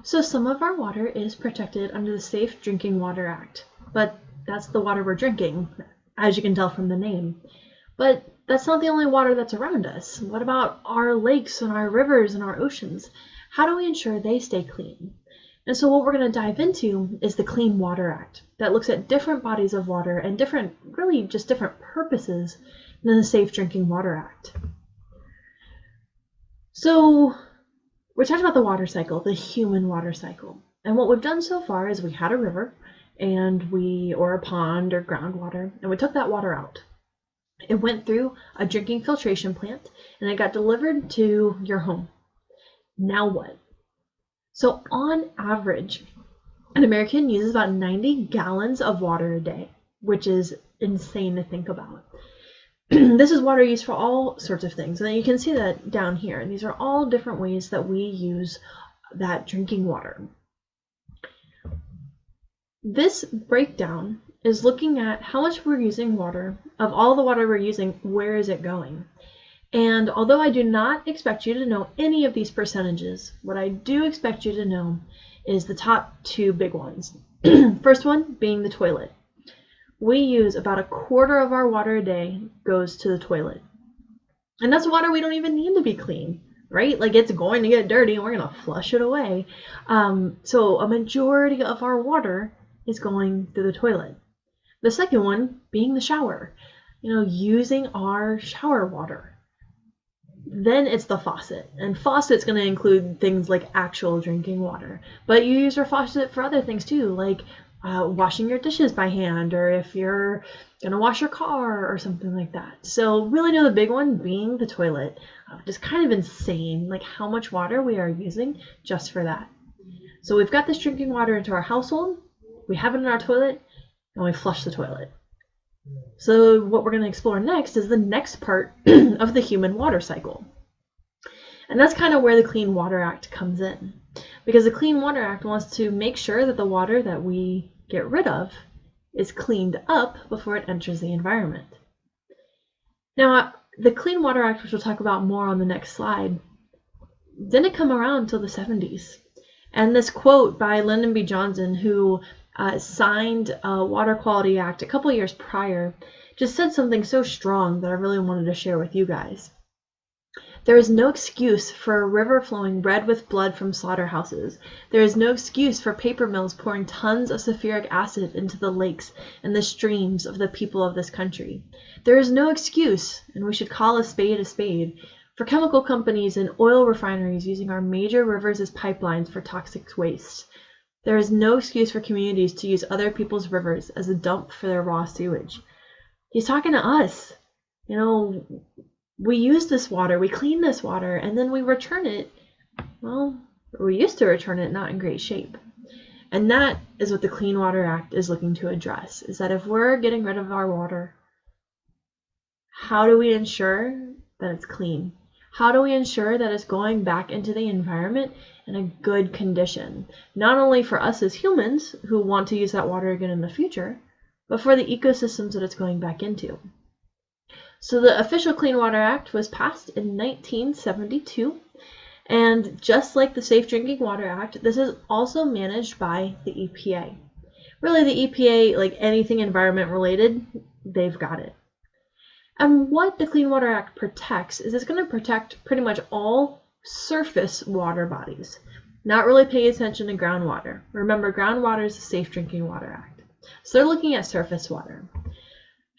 So some of our water is protected under the Safe Drinking Water Act, but that's the water we're drinking, as you can tell from the name. But that's not the only water that's around us. What about our lakes and our rivers and our oceans? How do we ensure they stay clean? And so what we're going to dive into is the Clean Water Act that looks at different bodies of water and really just different purposes than the Safe Drinking Water Act. So we talked about the water cycle, the human water cycle. And what we've done so far is we had a river or a pond or groundwater, and we took that water out. It went through a drinking filtration plant and it got delivered to your home. Now what? So on average, an American uses about 90 gallons of water a day, which is insane to think about. This is water used for all sorts of things, and you can see that down here. These are all different ways that we use that drinking water. This breakdown is looking at how much we're using water. Of all the water we're using, where is it going? And although I do not expect you to know any of these percentages, what I do expect you to know is the top two big ones. First one being the toilet. We use about a quarter of our water a day goes to the toilet. And that's water we don't even need to be clean, right? Like, it's going to get dirty and we're going to flush it away. So a majority of our water is going through the toilet. The second one being the shower, using our shower water. Then it's the faucet, and faucet's going to include things like actual drinking water, but you use your faucet for other things too, like washing your dishes by hand, or if you're going to wash your car or something like that. So really the big one being the toilet. Just kind of insane, like how much water we are using just for that. So we've got this drinking water into our household, we have it in our toilet, and we flush the toilet. So what we're going to explore next is the next part of the human water cycle. And that's kind of where the Clean Water Act comes in. Because the Clean Water Act wants to make sure that the water that we get rid of is cleaned up before it enters the environment. Now, the Clean Water Act, which we'll talk about more on the next slide, didn't come around until the 70s. And this quote by Lyndon B. Johnson, who signed a Water Quality Act a couple years prior, just said something so strong that I really wanted to share with you guys. There is no excuse for a river flowing red with blood from slaughterhouses. There is no excuse for paper mills pouring tons of sulfuric acid into the lakes and the streams of the people of this country. There is no excuse, and we should call a spade, for chemical companies and oil refineries using our major rivers as pipelines for toxic waste. There is no excuse for communities to use other people's rivers as a dump for their raw sewage. He's talking to us. We use this water, we clean this water, and then we return it. Well, we used to return it not in great shape. And that is what the Clean Water Act is looking to address, is that if we're getting rid of our water, how do we ensure that it's clean? How do we ensure that it's going back into the environment in a good condition? Not only for us as humans who want to use that water again in the future, but for the ecosystems that it's going back into. So the official Clean Water Act was passed in 1972, and just like the Safe Drinking Water Act, this is also managed by the EPA. Really, the EPA, like anything environment related, they've got it. And what the Clean Water Act protects is it's going to protect pretty much all surface water bodies, not really paying attention to groundwater. Remember, groundwater is the Safe Drinking Water Act. So they're looking at surface water.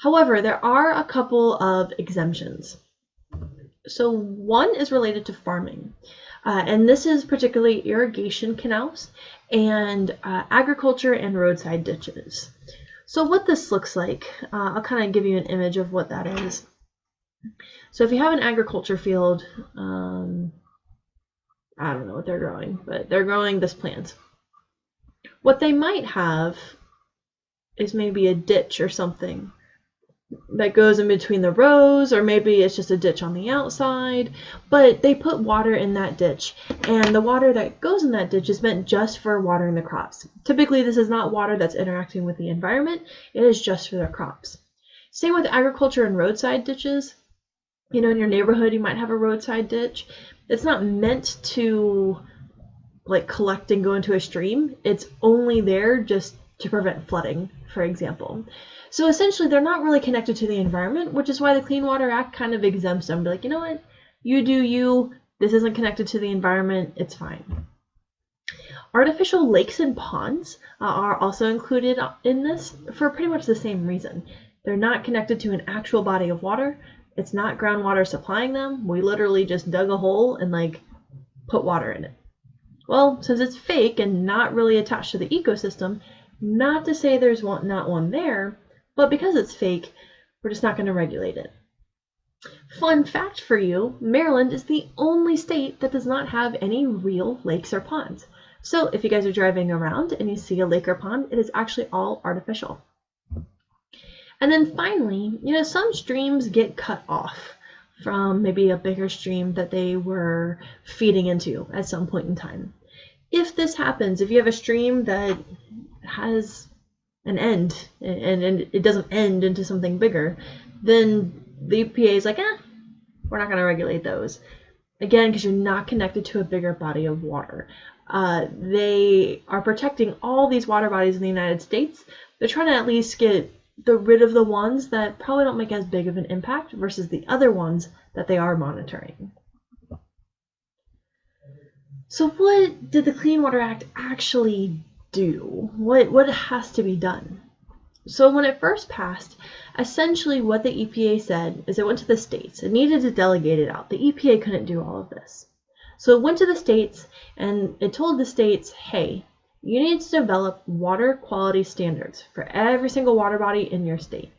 However, there are a couple of exemptions. So one is related to farming, and this is particularly irrigation canals and agriculture and roadside ditches. So what this looks like, I'll kind of give you an image of what that is. So if you have an agriculture field, I don't know what they're growing, but they're growing this plant. What they might have is maybe a ditch or something that goes in between the rows, or maybe it's just a ditch on the outside, but they put water in that ditch, and the water that goes in that ditch is meant just for watering the crops. Typically, this is not water that's interacting with the environment, it is just for their crops. Same with agriculture and roadside ditches. In your neighborhood, you might have a roadside ditch. It's not meant to like collect and go into a stream. It's only there just to prevent flooding, for example. So essentially they're not really connected to the environment, which is why the Clean Water Act kind of exempts them. Be like, you know what, you do you, this isn't connected to the environment, it's fine. Artificial lakes and ponds are also included in this for pretty much the same reason. They're not connected to an actual body of water. It's not groundwater supplying them. We literally just dug a hole and like put water in it. Well, since it's fake and not really attached to the ecosystem, not to say there's not one there, but because it's fake, we're just not going to regulate it. Fun fact for you, Maryland is the only state that does not have any real lakes or ponds. So if you guys are driving around and you see a lake or pond, it is actually all artificial. And then finally, you know, some streams get cut off from maybe a bigger stream that they were feeding into at some point in time. If this happens, if you have a stream that has an end and it doesn't end into something bigger, then the EPA is like, we're not going to regulate those. Again, because you're not connected to a bigger body of water. They are protecting all these water bodies in the United States. They're trying to at least get rid of the ones that probably don't make as big of an impact versus the other ones that they are monitoring. So what did the Clean Water Act actually do? What has to be done? So when it first passed, essentially what the EPA said is it went to the states. It needed to delegate it out. The EPA couldn't do all of this. So it went to the states and it told the states, hey, you need to develop water quality standards for every single water body in your state.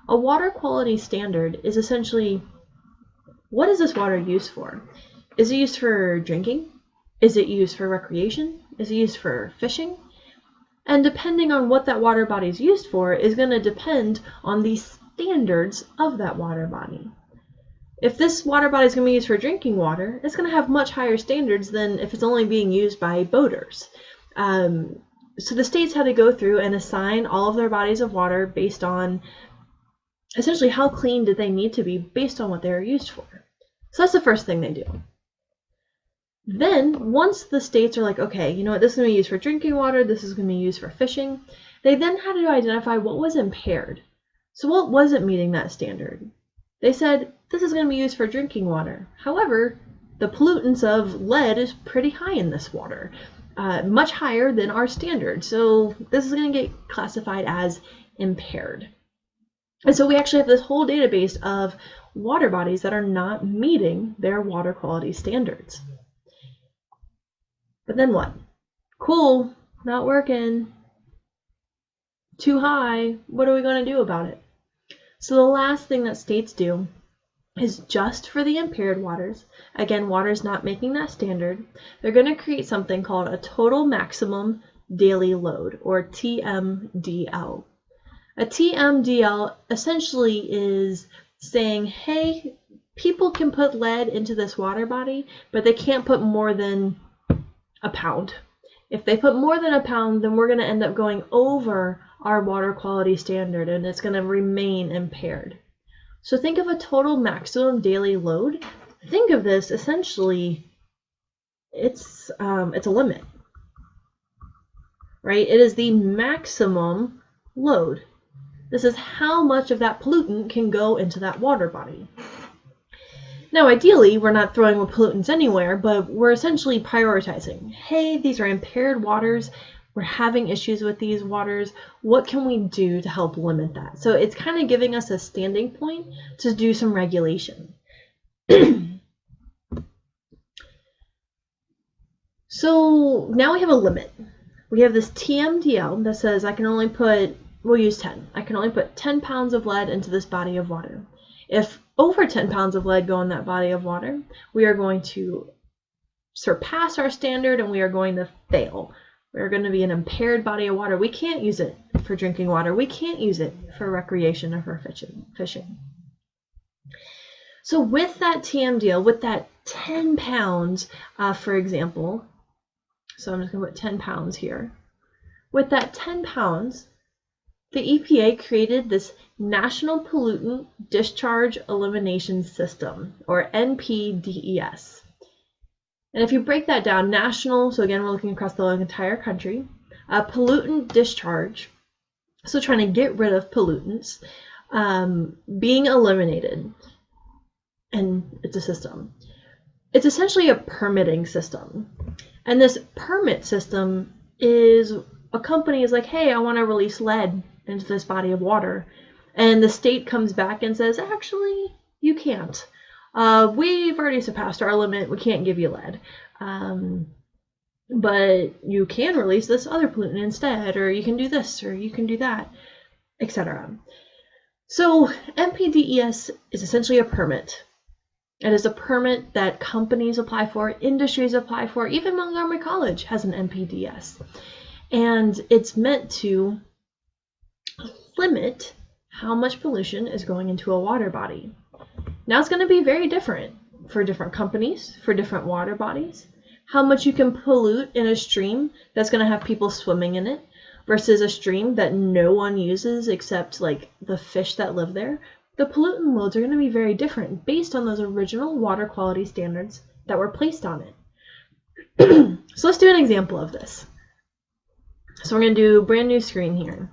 A water quality standard is essentially, what is this water used for? Is it used for drinking? Is it used for recreation? Is it used for fishing? And depending on what that water body is used for is going to depend on the standards of that water body. If this water body is going to be used for drinking water, it's going to have much higher standards than if it's only being used by boaters. So the states had to go through and assign all of their bodies of water based on essentially how clean did they need to be based on what they were used for. So that's the first thing they do. Then, once the states are like, okay, you know what, this is going to be used for drinking water, this is going to be used for fishing, they then had to identify what was impaired. So what wasn't meeting that standard? They said, this is going to be used for drinking water. However, the pollutants of lead is pretty high in this water, much higher than our standard. So this is going to get classified as impaired. And so we actually have this whole database of water bodies that are not meeting their water quality standards. But then what? Cool, not working, too high, what are we going to do about it? So the last thing that states do is just for the impaired waters, again, water's not making that standard, they're going to create something called a total maximum daily load, or TMDL. A TMDL essentially is saying, hey, people can put lead into this water body, but they can't put more than a pound. If they put more than a pound, then we're going to end up going over our water quality standard and it's going to remain impaired. So think of a total maximum daily load. Think of this essentially, it's a limit, right? It is the maximum load. This is how much of that pollutant can go into that water body. Now, ideally, we're not throwing pollutants anywhere, but we're essentially prioritizing. Hey, these are impaired waters. We're having issues with these waters. What can we do to help limit that? So it's kind of giving us a standing point to do some regulation. So now we have a limit. We have this TMDL that says I can only put, we'll use 10. I can only put 10 pounds of lead into this body of water. If over 10 pounds of lead go in that body of water, we are going to surpass our standard and we are going to fail. We are going to be an impaired body of water. We can't use it for drinking water. We can't use it for recreation or for fishing. So with that TMDL, with that 10 pounds, for example, so I'm just going to put 10 pounds here. With that 10 pounds, the EPA created this National Pollutant Discharge Elimination System, or NPDES. And if you break that down, national, so again, we're looking across the entire country, pollutant discharge, so trying to get rid of pollutants, being eliminated, and it's a system. It's essentially a permitting system. And this permit system is, a company is like, hey, I want to release lead into this body of water. And the state comes back and says, actually, you can't. We've already surpassed our limit. We can't give you lead. But you can release this other pollutant instead, or you can do this, or you can do that, etc. So NPDES is essentially a permit. It is a permit that companies apply for, industries apply for, even Montgomery College has an NPDES. And it's meant to limit how much pollution is going into a water body. Now it's going to be very different for different companies, for different water bodies. How much you can pollute in a stream that's going to have people swimming in it versus a stream that no one uses except like the fish that live there. The pollutant loads are going to be very different based on those original water quality standards that were placed on it. So let's do an example of this. So we're going to do a brand new screen here.